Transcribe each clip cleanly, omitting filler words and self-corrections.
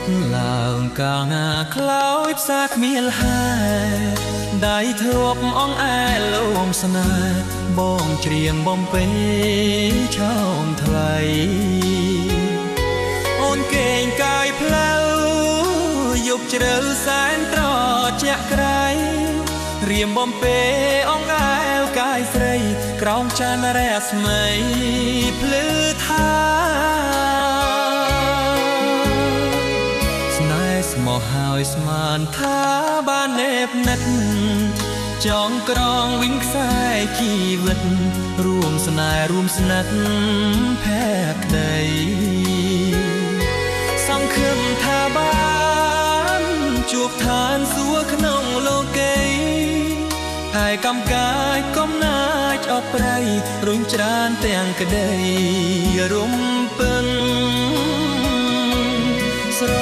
ត់ឡើងកាលណាក្លោយផ្សាគ្មានហែដៃធ្លាប់អងអែលោមស្នេហ៍បងច្រៀងបំពេឆោមថ្លៃអូនកេងកាយផ្លូវយប់ជ្រៅសែនត្រជាក់ក្រៃរៀមបំពេអងអែលកាយស្រីក្រោមច័ន្ទរស្មីភ្លឺថាស្មោះហើយស្មានថាបាននេបនិតចងក្រងវិញខ្សែជីវិតរួមស្នេហ៍រួមស្និទ្ធភក្តីសង្ឃឹមថាបានជួបឋានសួគ៌ក្នុងលោកីហើយកំកាយកំណាចអបប្រៃរុញច្រានទាំងក្តីរំពឹងស្រ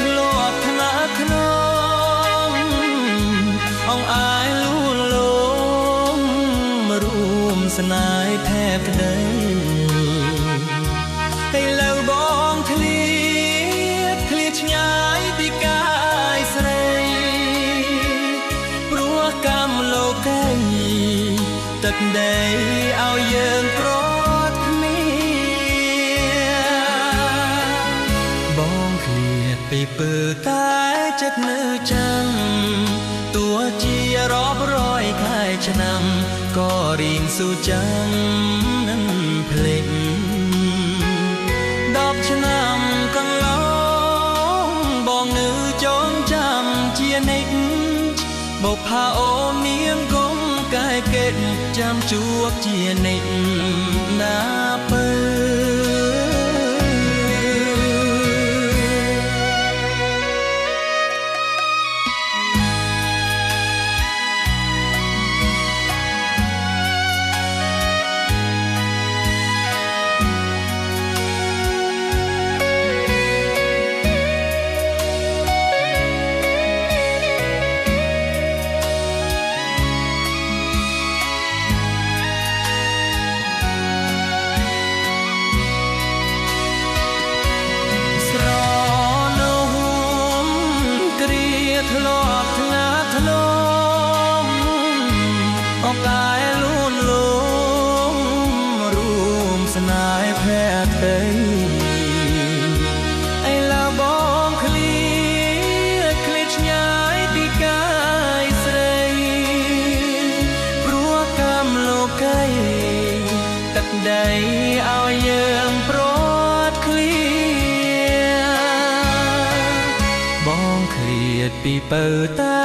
ធ្លាប់ថ្នាក់ក្នុងអងអាយលួងលោមរួមស្នេហ៍แทบក្តីហើយលើបងឃ្លៀតឆ្ងាយពីកាយស្រីព្រោះកម្មលោកីទឹកដីឲ្យយើងប្រត់គ្នាបងឃ្លៀតពីពើតែចិត្តនៅចាំទោះជារាប់រយខែឆ្នាំក៏រៀងស៊ូចាំនឹងភ្លេច10ឆ្នាំកន្លងបងនៅចងចាំជានិច្ចបុប្ផាអូននាងគង់កាយកេតចាំជួបជានិច្ចណាពើធ្លាប់ថ្នាក់ធ្លាប់អងអាយលួនលោមរួមស្នេហ៍ភក្តីឯឡាបងឃ្លៀតឆ្ងាយពីកាយស្រីព្រោះកម្មលោកីទឹកដីឲ្យយើងប្រត់ឃ្លៀបងឃ្លៀតពីពើតា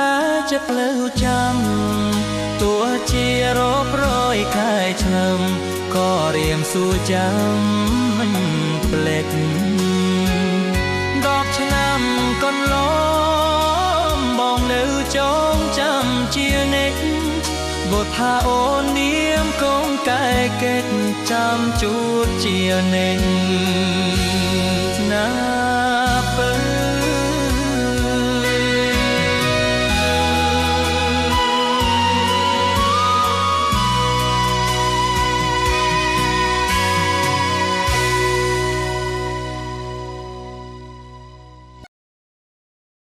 ចិត្តលើចាំទោះជារាប់រយខែឆ្នាំក៏រៀមសួរចាំមិនភ្លេច10ឆ្នាំកន្លងបងនៅចងចាំជានិច្ចបុប្ផាអូននាងគង់កែកេតចាំជួបជានិច្ច